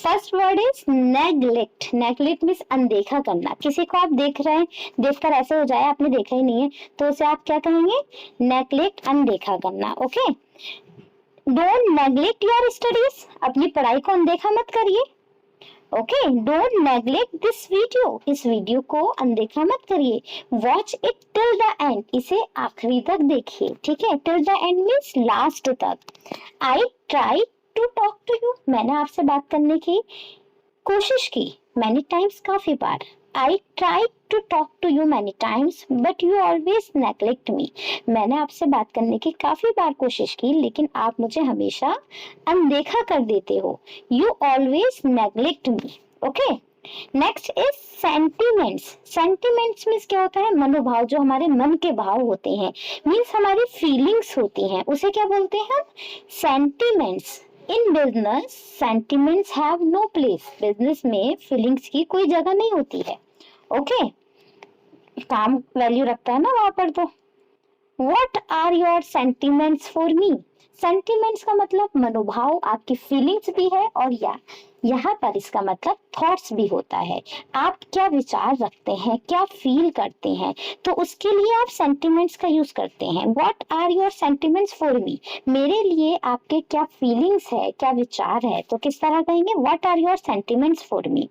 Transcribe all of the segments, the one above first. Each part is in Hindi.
First word is neglect. Neglect means अनदेखा करना। किसी को आप देख रहे हैं, देखकर ऐसे हो जाए आपने देखा ही नहीं है, तो उसे आप क्या कहेंगे? नेग्लेक्ट, अनदेखा करना। Okay, don't neglect your studies. अपनी पढ़ाई को अनदेखा मत करिए। Okay, don't neglect this video. इस वीडियो को अनदेखा मत करिए। Watch it till the end. इसे आखिरी तक देखिए। ठीक है, till the end means last तक। I try to talk to you. मैंने आपसे बात करने की कोशिश की मैनी टाइम्स, काफी बार। I try to talk to you many times but you always neglect me. मैंने आपसे बात करने की काफी बार कोशिश की लेकिन आप मुझे हमेशा अनदेखा कर देते हो। You always neglect me. Okay, next is sentiments. Sentiments means क्या होता है? मनोभाव, जो हमारे मन के भाव होते हैं, मीन्स हमारी फीलिंग्स होती हैं, उसे क्या बोलते हैं हम? Sentiments. In business sentiments have no place. Business में फीलिंग्स की कोई जगह नहीं होती है। ओके, काम वैल्यू रखता है ना वहां पर। तो What are your sentiments for me? Sentiments का मतलब मनोभाव, आपकी फीलिंग्स भी है और यहाँ पर इसका मतलब थॉट्स भी होता है। आप क्या विचार रखते हैं, क्या फील करते हैं, तो उसके लिए आप सेंटिमेंट्स का यूज करते हैं। What are your sentiments for me? मेरे लिए आपके क्या फीलिंग्स है, क्या विचार है, तो किस तरह कहेंगे? What are your sentiments for me?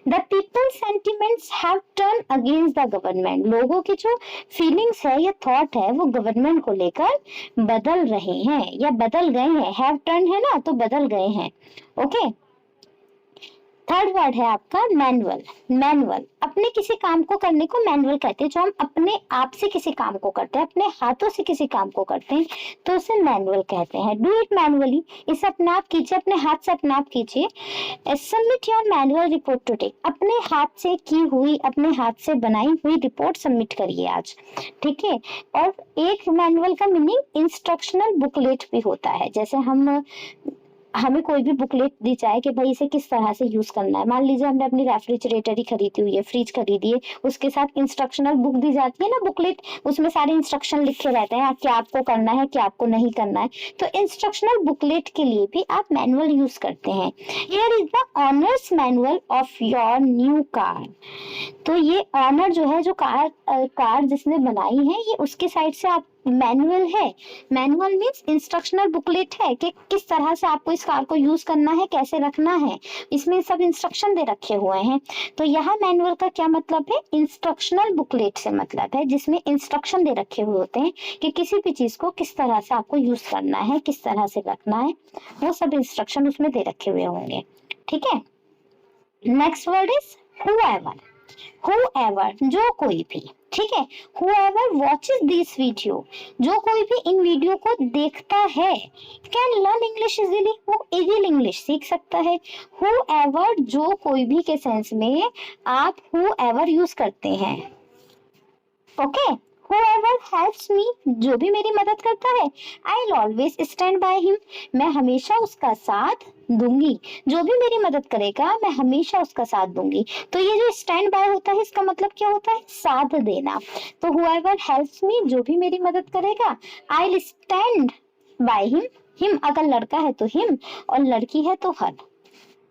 The people sentiments have turn against the government. लोगों की जो फीलिंग्स है या थॉट है वो गवर्नमेंट को लेकर बदल रहे हैं या बदल गए हैं। हैव टर्न है ना, तो बदल गए हैं। ओके, थर्ड वर्ड है आपका मैनुअल। मैनुअल, अपने किसी काम को करने को मैनुअल कहते हैं। जो हम अपने आप से किसी काम को करते हैं, अपने हाथों से किसी काम को करते हैं, तो उसे मैनुअल कहते हैं। Do it manually. इसे अपने आप कीजिए, अपने हाथ से अपने आप कीजिए। Submit your manual report today. अपने हाथ से की हुई, अपने हाथ से बनाई हुई रिपोर्ट सबमिट करिए आज। ठीक है, और एक मैनुअल का मीनिंग इंस्ट्रक्शनल बुकलेट भी होता है। जैसे हमें कोई भी बुकलेट दी जाए कि भाई इसे किस तरह से यूज करना है। मान लीजिए हमने अपनी रेफ्रिजरेटर ही खरीदी हुई है, फ्रिज खरीदी है, उसके साथ इंस्ट्रक्शनल बुक दी जाती है ना, बुकलेट, उसमें सारे इंस्ट्रक्शन लिखे रहते हैं क्या आपको करना है, क्या आपको नहीं करना है। तो इंस्ट्रक्शनल बुकलेट के लिए भी आप मैनुअल यूज करते हैं। Here is the honours manual of your new car. तो ये ऑनर जो है, जो कार जिसने बनाई है, ये उसके साइड से आप मैनुअल है। मैनुअल मीन्स इंस्ट्रक्शनल बुकलेट है कि किस तरह से आपको इस कार को यूज करना है, कैसे रखना है, इसमें सब इंस्ट्रक्शन दे रखे हुए हैं। तो यहाँ मैनुअल का क्या मतलब है? इंस्ट्रक्शनल बुकलेट से मतलब है जिसमें इंस्ट्रक्शन दे रखे हुए होते हैं कि किसी भी चीज को किस तरह से आपको यूज करना है, किस तरह से रखना है, वो सब इंस्ट्रक्शन उसमें दे रखे हुए होंगे। ठीक है, next word is whoever। whoever, जो कोई भी। ठीक है, whoever watches this video, जो कोई भी इन वीडियो को देखता है, can learn English easily, वो इजीली इंग्लिश सीख सकता है। whoever, जो कोई भी के सेंस में आप whoever यूज करते हैं। ओके, whoever helps me, जो भी मेरी मदद करता है, I'll always stand by him, मैं हमेशा उसका साथ दूंगी। जो भी मेरी मदद करेगा मैं हमेशा उसका साथ दूंगी। तो ये जो स्टैंड बाय होता है, इसका मतलब क्या होता है? साथ देना। तो whoever helps me, जो भी मेरी मदद करेगा, I'll stand by him। Him अगर लड़का है तो हिम, और लड़की है तो हर।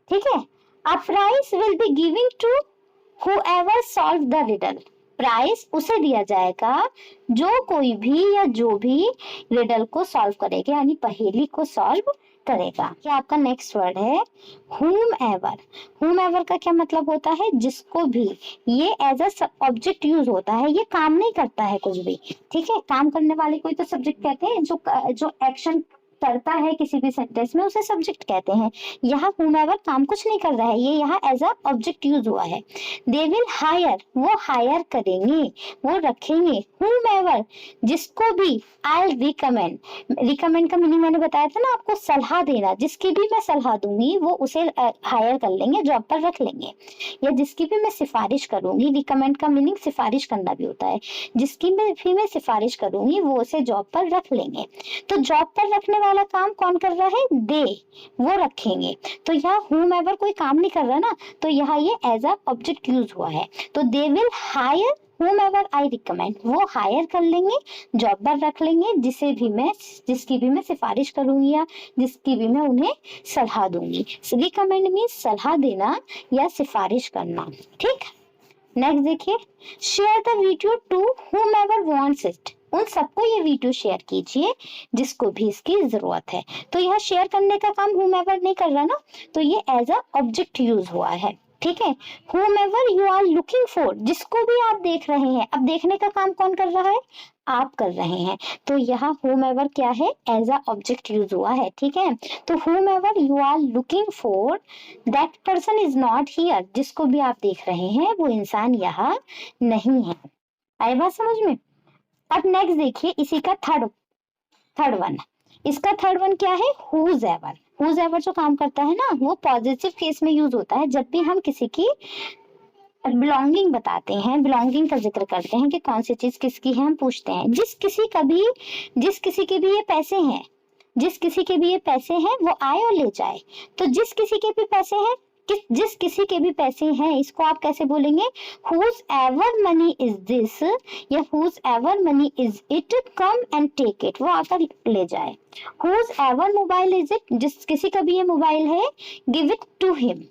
ठीक है, a prize will be given to whoever solve the riddle। Prize उसे दिया जाएगा जो कोई भी या जो भी रिडल को सॉल्व करेगा, यानी पहेली को सॉल्व करेगा। क्या आपका नेक्स्ट वर्ड है whomever। whomever का क्या मतलब होता है? जिसको भी। ये एज अ ऑब्जेक्ट यूज होता है, ये काम नहीं करता है कुछ भी। ठीक है, काम करने वाले को तो सब्जेक्ट कहते हैं, जो एक्शन करता है किसी भी सेंटेंस में उसे सब्जेक्ट कहते हैं। यहाँ whomever काम कुछ नहीं कर रहा है, ये यहाँ एज अ ऑब्जेक्ट यूज हुआ है। दे विल हायर, वो हायर करेंगे, वो रखेंगे। whomever, जिसको भी। I'll recommend, रिकमेंड का मीनिंग मैंने बताया था ना आपको, सलाह देना। जिसकी भी मैं सलाह दूंगी वो उसे हायर कर लेंगे, जॉब पर रख लेंगे। या जिसकी भी मैं सिफारिश करूंगी, रिकमेंड का मीनिंग सिफारिश करना भी होता है। जिसकी भी मैं सिफारिश करूंगी वो उसे जॉब पर रख लेंगे। तो जॉब पर रखने वाला काम कौन कर रहा है? दे, वो रखेंगे। तो यहाँ whomever कोई काम नहीं कर रहा ना, तो यहाँ ये एज अ ऑब्जेक्ट यूज हुआ है। तो they will hire whomever I recommend, वो हायर कर लेंगे, जॉब पर रख लेंगे, जिसकी भी मैं सिफारिश करूंगी या जिसकी भी मैं उन्हें सलाह दूंगी। रिकमेंड मीन्स सलाह देना या सिफारिश करना, ठीक। नेक्स्ट देखिए, share the video to whomever wants it, उन सबको ये वीडियो शेयर कीजिए जिसको भी इसकी जरूरत है। तो यह शेयर करने का काम whomever नहीं कर रहा ना, तो ये एज अ ऑब्जेक्ट यूज हुआ है, ठीक है। whomever you are looking for, जिसको भी आप देख रहे हैं, अब देखने का काम कौन कर रहा है, आप कर रहे हैं, तो यहाँ whomever क्या है, एज अ ऑब्जेक्ट यूज हुआ है, ठीक है। तो whomever you are looking for that person is not here, जिसको भी आप देख रहे हैं वो इंसान यहाँ नहीं है। आई बात समझ में। अब नेक्स्ट देखिए इसी का थर्ड वन, इसका थर्ड वन क्या है, हुज एवर जो काम करता है ना, वो पॉजिटिव केस में यूज होता है जब भी हम किसी की बिलोंगिंग बताते हैं, बिलोंगिंग का जिक्र करते हैं कि कौन सी चीज किसकी है, हम पूछते हैं। जिस किसी के भी ये पैसे हैं, जिस किसी के भी ये पैसे हैं वो आए और ले जाए। तो जिस किसी के भी पैसे हैं, जिस किसी के भी पैसे हैं, इसको आप कैसे बोलेंगे, whose ever money is this, या whose ever money is it, come and take it, वो आकर ले जाए। whose ever mobile is it, जिस किसी का भी ये मोबाइल है, give it to him,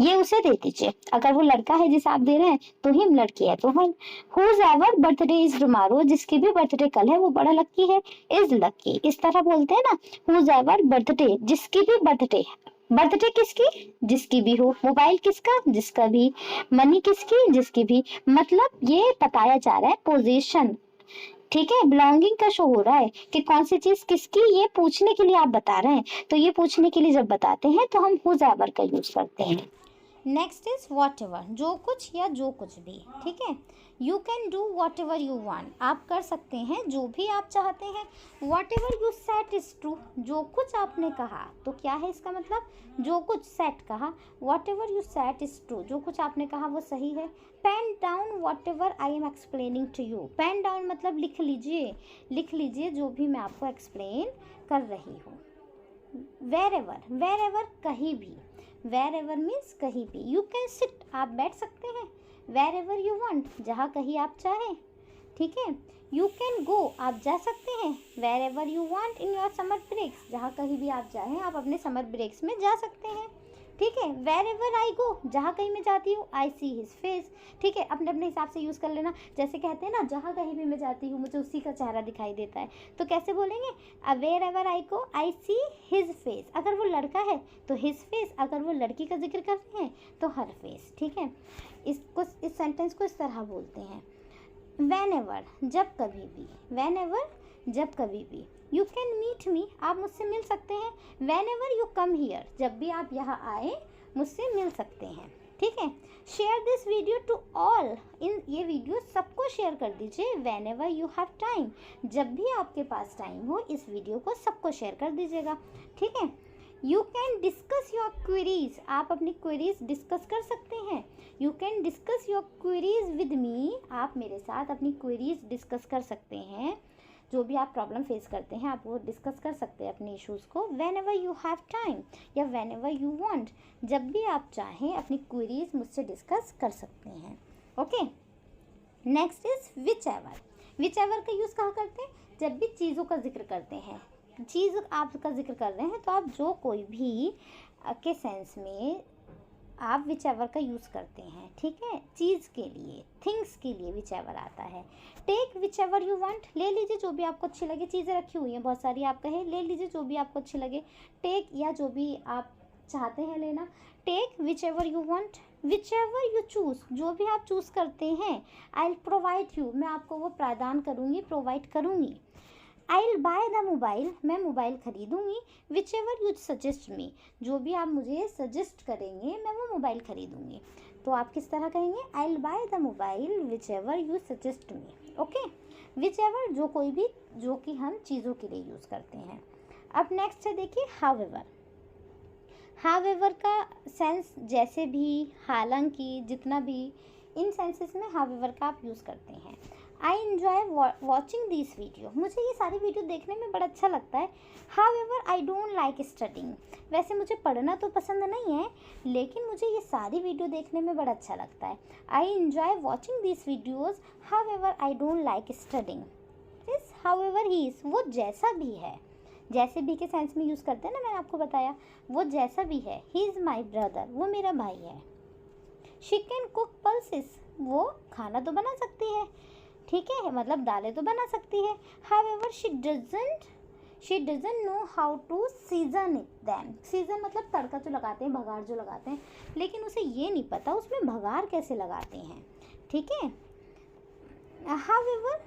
ये उसे दे दीजिए। अगर वो लड़का है जिसे आप दे रहे हैं तो हिम, लड़की है तो हम। whose ever birthday is tomorrow, जिसकी भी बर्थडे कल है वो बड़ा लकी है, is lucky, इस तरह बोलते हैं ना। whose ever birthday, जिसकी भी बर्थडे किसकी, जिसकी भी हो, मोबाइल किसका, जिसका भी, मनी किसकी, जिसकी भी, मतलब ये बताया जा रहा है पोजीशन, ठीक है। बिलोंगिंग का शो हो रहा है कि कौन सी चीज किसकी, ये पूछने के लिए आप बता रहे हैं। तो ये पूछने के लिए जब बताते हैं तो हम whose ever का यूज करते हैं। नेक्स्ट इज वॉट एवर, जो कुछ या जो कुछ भी, ठीक है। You can do what ever you want, आप कर सकते हैं जो भी आप चाहते हैं। What ever you said is true, जो कुछ आपने कहा, तो क्या है इसका मतलब, जो कुछ सेट कहा, whatever you said is true, जो कुछ आपने कहा वो सही है। Pen down whatever I am explaining to you, pen down मतलब लिख लीजिए जो भी मैं आपको एक्सप्लेन कर रही हूँ। वेर एवर कहीं भी, वेर एवर मीन्स कहीं भी। यू कैन सिट, आप बैठ सकते हैं। वेर एवर यू वॉन्ट, जहाँ कहीं आप चाहें, ठीक है। यू कैन गो, आप जा सकते हैं। Wherever you want in your summer breaks, जहाँ कहीं भी आप चाहें आप अपने समर ब्रेक्स में जा सकते हैं, ठीक है। वेर एवर आई गो, जहाँ कहीं मैं जाती हूँ, आई सी हिज फेस, ठीक है। अपने अपने हिसाब से यूज़ कर लेना। जैसे कहते हैं ना, जहाँ कहीं भी मैं जाती हूँ मुझे उसी का चेहरा दिखाई देता है, तो कैसे बोलेंगे, wherever I go I see his face. अगर वो लड़का है तो हिज फेस, अगर वो लड़की का जिक्र करते हैं तो हर फेस, ठीक है। इस सेंटेंस को इस तरह बोलते हैं। वेन एवर, जब कभी भी, वेन एवर जब कभी भी। यू कैन मीट मी, आप मुझसे मिल सकते हैं। When ever you come here, जब भी आप यहाँ आए मुझसे मिल सकते हैं, ठीक है। Share this video to all, ये वीडियो सबको शेयर कर दीजिए। Whenever you have time, जब भी आपके पास टाइम हो इस वीडियो को सबको शेयर कर दीजिएगा, ठीक है। You can discuss your queries, आप अपनी क्वेरीज डिस्कस कर सकते हैं। You can discuss your queries with me, आप मेरे साथ अपनी क्वेरीज डिस्कस कर सकते हैं। जो भी आप प्रॉब्लम फेस करते हैं आप वो डिस्कस कर सकते हैं अपने इश्यूज़ को। When ever you have time या वेन एवर यू वॉन्ट, जब भी आप चाहें अपनी क्वेरीज मुझसे डिस्कस कर सकते हैं, okay. Next is which ever का यूज़ कहाँ करते हैं, जब भी चीज़ों का जिक्र करते हैं, चीज़ आपका जिक्र कर रहे हैं तो आप जो कोई भी के सेंस में आप विच एवर का यूज़ करते हैं, ठीक है। चीज़ के लिए, थिंग्स के लिए विच एवर आता है। Take whichever you want, ले लीजिए जो भी आपको अच्छी लगे। चीज़ें रखी हुई हैं बहुत सारी, आप कहें ले लीजिए जो भी आपको अच्छी लगे। टेक या जो भी आप चाहते हैं लेना। Take whichever you want, whichever you choose, जो भी आप चूज़ करते हैं। आई विल प्रोवाइड यू, मैं आपको वो प्रदान करूँगी, प्रोवाइड करूँगी। I will buy the mobile, मैं मोबाइल खरीदूंगी। Whichever you suggest me, जो भी आप मुझे सजेस्ट करेंगे मैं वो मोबाइल खरीदूंगी। तो आप किस तरह कहेंगे, आई will buy the mobile which ever you suggest me, okay. Which ever जो कोई भी, जो कि हम चीज़ों के लिए यूज़ करते हैं। अब नेक्स्ट है देखिए हाउएवर। हाउएवर का सेंस जैसे भी, हालांकि, जितना भी, इन सेंसेस में हाउएवर का आप यूज़ करते हैं। I enjoy watching this video, मुझे ये सारी वीडियो देखने में बड़ा अच्छा लगता है। However I don't like studying, वैसे मुझे पढ़ना तो पसंद नहीं है, लेकिन मुझे ये सारी वीडियो देखने में बड़ा अच्छा लगता है। I enjoy watching this videos, however I don't like studying. इस हाउएवर ही इज़, वो जैसा भी है, जैसे भी के सेंस में यूज़ करते हैं ना, मैंने आपको बताया, वो जैसा भी है। ही इज़ माई ब्रदर, वो मेरा भाई है। शी कैन कुक पल्सेस, वो खाना तो बना सकती है, ठीक है, मतलब दालें तो बना सकती है। However she doesn't know how to season it them, season मतलब तड़का जो लगाते हैं, भगार जो लगाते हैं, लेकिन उसे ये नहीं पता उसमें भगार कैसे लगाते हैं, ठीक है। हाउएवर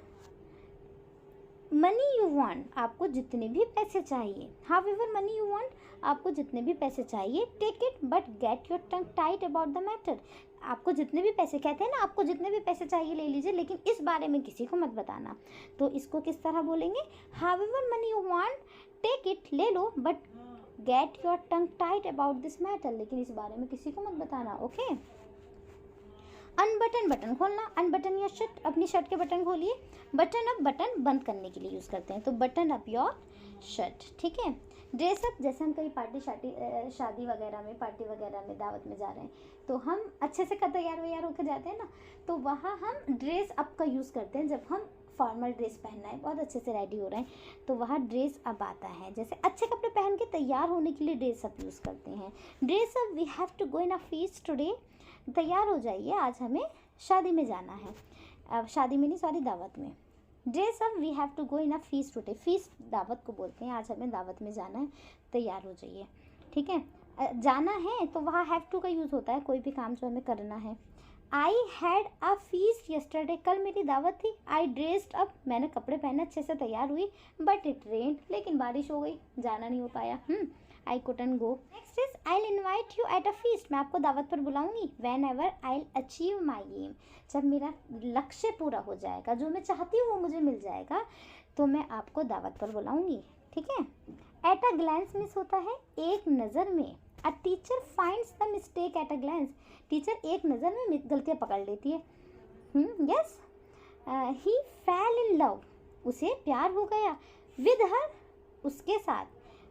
मनी यू वांट, आपको जितने भी पैसे चाहिए, हाउएवर मनी यू वांट, आपको जितने भी पैसे चाहिए, take it but get your tongue tight about the matter, आपको जितने भी पैसे, कहते हैं ना आपको जितने भी पैसे चाहिए ले लीजिए, लेकिन इस बारे में किसी को मत बताना। तो इसको किस तरह बोलेंगे, however money you want, take it, ले लो, but get your tongue tight about this matter, लेकिन इस बारे में किसी को मत बताना, ओके। अनबटन, बटन खोलना, अनबटन या शर्ट, अपनी शर्ट के बटन खोलिए। बटन अप, बटन बंद करने के लिए यूज़ करते हैं, तो बटन अप योर शर्ट, ठीक है। ड्रेस अप, जैसे हम कहीं शादी वगैरह में, पार्टी वगैरह में, दावत में जा रहे हैं, तो हम अच्छे से तैयार वैयार होकर जाते हैं ना, तो वहाँ हम ड्रेस अप का यूज़ करते हैं। जब हम फॉर्मल ड्रेस पहनना है, बहुत अच्छे से रेडी हो रहे हैं, तो वहाँ ड्रेस अप आता है। जैसे अच्छे कपड़े पहन के तैयार होने के लिए ड्रेस अप यूज़ करते हैं। Dress up, we have to go in a feast today, तैयार हो जाइए, आज हमें शादी में जाना है। अब शादी में नहीं, सॉरी, दावत में। Dress up, we have to go in a feast today, feast दावत को बोलते हैं, आज हमें दावत में जाना है, तैयार हो जाइए, ठीक है। जाना है तो वहाँ हैव टू का यूज़ होता है, कोई भी काम जो हमें करना है। I had a feast yesterday, कल मेरी दावत थी। आई ड्रेस्ड अप, मैंने कपड़े पहने, अच्छे से तैयार हुई, बट इट रेन, लेकिन बारिश हो गई, जाना नहीं हो पाया। I couldn't go. Next is I will invite you at a feast, मैं आपको दावत पर बुलाऊंगी। Whenever I will achieve my aim, जब मेरा लक्ष्य पूरा हो जाएगा, जो मैं चाहती हूँ वो मुझे मिल जाएगा, तो मैं आपको दावत पर बुलाऊंगी, ठीक है। एट अ ग्लैंस मिस होता है एक नज़र में। A teacher finds the mistake at a glance, teacher एक नज़र में गलतियाँ पकड़ लेती है। Yes. He fell in love, उसे प्यार हो गया। विद हर, उसके साथ,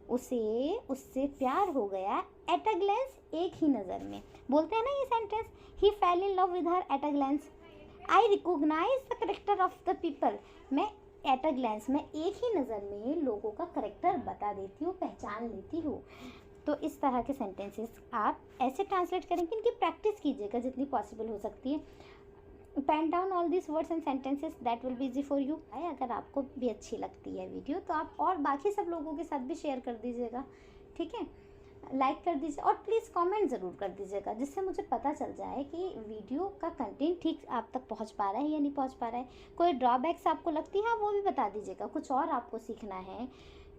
उससे प्यार हो गया। एट अ ग्लैंस, एक ही नज़र में, बोलते हैं ना ये sentence, he fell in love with her at a glance. I recognise the character of the people, मैं एट अ ग्लैंस में एक ही नज़र में लोगों का करेक्टर बता देती हूँ, पहचान लेती हूँ। तो इस तरह के सेंटेंसेस आप ऐसे ट्रांसलेट करेंगे, इनकी प्रैक्टिस कीजिएगा जितनी पॉसिबल हो सकती है। Pen down all this words and sentences, that will be easy for you. अगर आपको भी अच्छी लगती है वीडियो, तो आप और बाकी सब लोगों के साथ भी शेयर कर दीजिएगा, ठीक है। लाइक कर दीजिए और प्लीज़ कमेंट ज़रूर कर दीजिएगा, जिससे मुझे पता चल जाए कि वीडियो का कंटेंट ठीक आप तक पहुंच पा रहा है या नहीं पहुंच पा रहा है। कोई ड्रॉबैक्स आपको लगती है, वो भी बता दीजिएगा। कुछ और आपको सीखना है,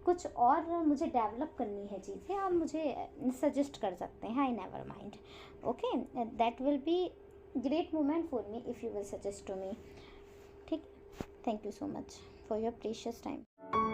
कुछ और मुझे डेवलप करनी है चीज़ें, आप मुझे सजेस्ट कर सकते हैं। I never mind, okay, that will be great moment for me if you will suggest to me, ठीक। Thank you so much for your precious time.